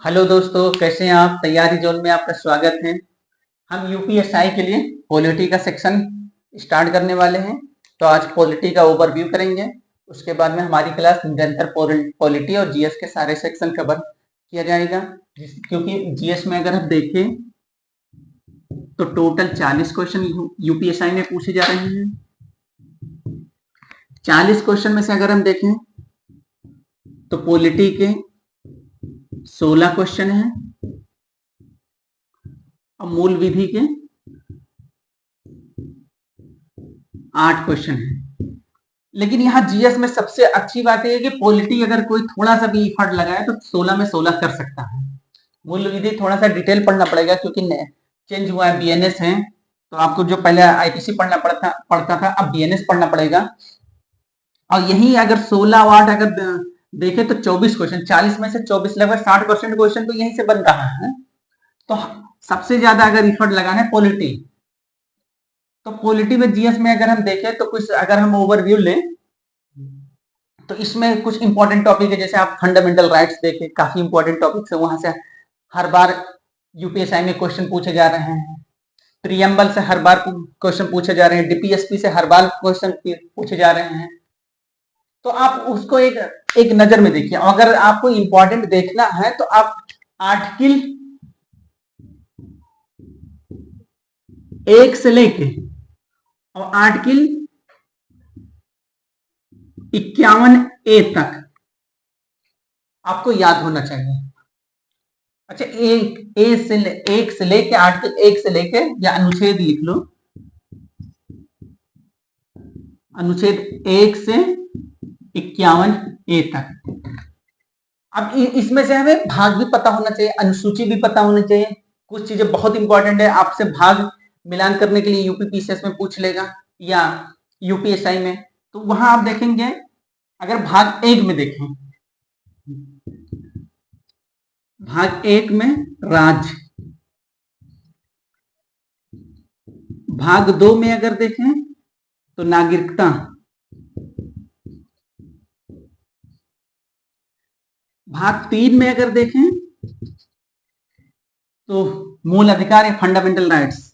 Hello दोस्तों, कैसे हैं आप? तैयारी जोन में आपका स्वागत है। हम यूपीएसआई के लिए पॉलिटी का सेक्शन स्टार्ट करने वाले हैं। तो आज पॉलिटी का ओवरव्यू करेंगे। उसके बाद में हमारी क्लास निरंतर पॉलिटी और जीएस के सारे सेक्शन कवर किया जाएगा। क्योंकि जीएस में अगर हम देखें तो टोटल 40 क्वेश्चन यूपीएसआई में पूछे जा रहे हैं। 40 क्वेश्चन में से अगर हम देखें तो पॉलिटी के 16 क्वेश्चन हैं और मूल विधि के 8 क्वेश्चन है। लेकिन यहाँ जीएस में सबसे अच्छी बात यह है कि पॉलिटी अगर कोई थोड़ा सा भी इफर्ट लगाए तो 16 में 16 कर सकता है। मूल विधि थोड़ा सा डिटेल पढ़ना पड़ेगा क्योंकि चेंज हुआ है, बीएनएस है। तो आपको जो पहले आईपीसी पढ़ना पड़ता था, अब बीएनएस पढ़ना पड़ेगा। और यही अगर 16 वाट अगर देखे तो 24 क्वेश्चन, 40 में से 24 लगभग 60% क्वेश्चन तो यहीं से बन रहा है। तो सबसे ज्यादा अगर इफर्ट लगाना है पॉलिटी, तो पॉलिटी में जीएस में अगर हम देखें तो कुछ अगर हम ओवरव्यू लें तो इसमें कुछ इंपॉर्टेंट टॉपिक है। जैसे आप फंडामेंटल राइट्स देखें, काफी इंपॉर्टेंट टॉपिक्स है, वहां से हर बार यूपीएसआई में क्वेश्चन पूछे जा रहे हैं। प्रियम्बल से हर बार क्वेश्चन पूछे जा रहे हैं, डीपीएसपी से हर बार क्वेश्चन पूछे जा रहे हैं। तो आप उसको एक नजर में देखिए। अगर आपको इंपॉर्टेंट देखना है तो आप आर्टिकल 1 से लेके और आर्टिकल 51A तक आपको याद होना चाहिए। अच्छा, एक से लेके आर्टिकल 1 से लेके, या अनुच्छेद लिख लो, अनुच्छेद 1 से 51A तक। अब इसमें से हमें भाग भी पता होना चाहिए, अनुसूची भी पता होनी चाहिए। कुछ चीजें बहुत इंपॉर्टेंट है, आपसे भाग मिलान करने के लिए यूपीपीसीएस में पूछ लेगा या यूपीएसआई में। तो वहां आप देखेंगे, अगर भाग 1 में देखें, भाग 1 में राज्य, भाग 2 में अगर देखें तो नागरिकता, भाग 3 में अगर देखें तो मूल अधिकार या फंडामेंटल राइट्स,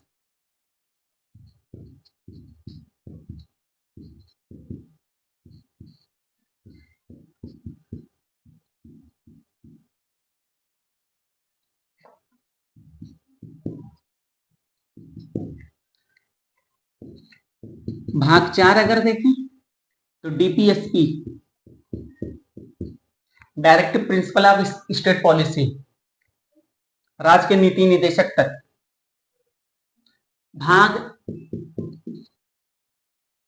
भाग 4 अगर देखें तो DPSP, directive principle of state policy, राज्य के नीति निदेशक तक। भाग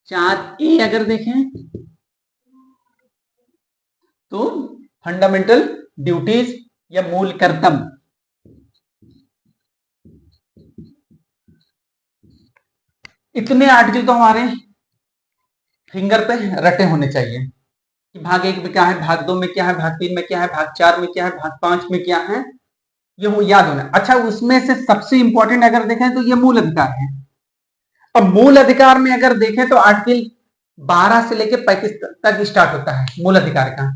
4A अगर देखें तो फंडामेंटल ड्यूटीज या मूल कर्तव्य। इतने आर्टिकल तो हमारे फिंगर पे रटे होने चाहिए कि भाग 1 में क्या है, भाग 2 में क्या है, भाग 3 में क्या है, भाग 4 में क्या है, भाग 5 में क्या है, ये वो याद होना। अच्छा, उसमें से सबसे इंपॉर्टेंट अगर देखें तो ये मूल अधिकार है। अब मूल अधिकार में अगर देखें तो आर्टिकल 12 से लेकर 35 तक स्टार्ट होता है मूल अधिकार का।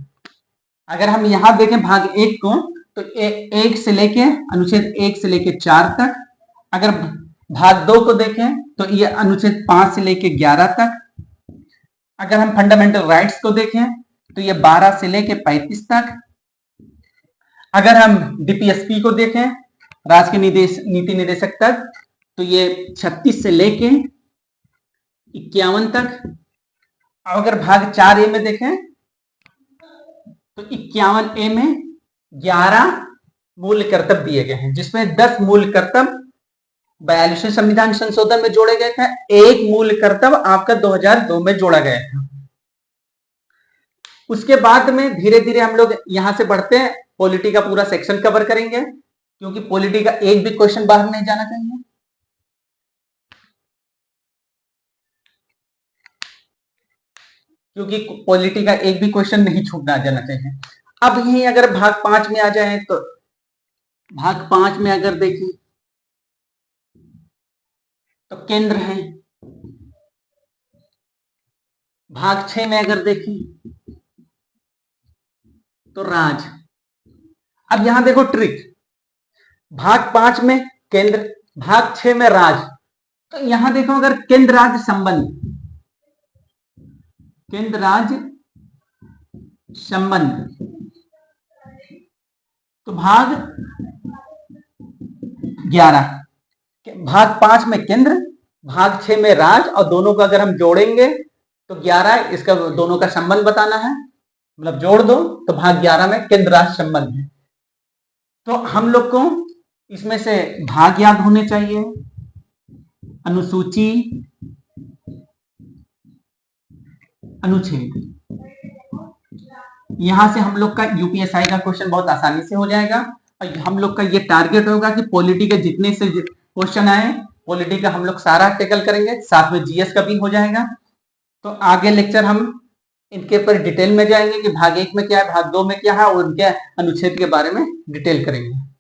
अगर हम यहां देखें भाग 1 को तो 1 से लेके अनुच्छेद 1 से लेके 4 तक। अगर भाग 2 को देखें तो ये अनुच्छेद 5 से लेके 11 तक। अगर हम फंडामेंटल राइट्स को देखें तो ये 12 से लेके 35 तक। अगर हम डीपीएसपी को देखें, राज्य के नीति निदेशक तक, तो ये 36 से लेके 51 तक। अगर भाग 4A में देखें तो 51A में 11 मूल कर्तव्य दिए गए हैं, जिसमें 10 मूल कर्तव्य 42वें संविधान संशोधन में जोड़े गए थे। एक मूल कर्तव्य आपका 2002 में जोड़ा गया था। उसके बाद में धीरे धीरे हम लोग यहां से बढ़ते हैं, पॉलिटी का पूरा सेक्शन कवर करेंगे, क्योंकि पॉलिटी का एक भी क्वेश्चन बाहर नहीं जाना चाहिए। क्योंकि पॉलिटी का एक भी क्वेश्चन नहीं छूटना जाना चाहिए। अब यही अगर भाग 5 में आ जाए तो भाग 5 में अगर देखें तो केंद्र है। भाग 6 में अगर देखें तो राज्य। अब यहां देखो ट्रिक, भाग 5 में केंद्र, भाग 6 में राज। तो यहां देखो अगर केंद्र राज्य संबंध, केंद्र राज्य संबंध, तो भाग 11, भाग 5 में केंद्र, भाग 6 में राज, और दोनों को अगर हम जोड़ेंगे तो 11, इसका दोनों का संबंध बताना है, मतलब जोड़ दो तो भाग 11 में केंद्र राज संबंध है। तो हम लोग को इसमें से भाग याद होने चाहिए, अनुसूची, अनुच्छेद। यहां से हम लोग का यूपीएसआई का क्वेश्चन बहुत आसानी से हो जाएगा, और हम लोग का ये टारगेट होगा कि पॉलिटी के जितने से क्वेश्चन आए, पॉलिटी का हम लोग सारा टेकल करेंगे, साथ में जीएस का भी हो जाएगा। तो आगे लेक्चर हम इनके ऊपर डिटेल में जाएंगे कि भाग 1 में क्या है, भाग 2 में क्या है, और उनके अनुच्छेद के बारे में डिटेल करेंगे।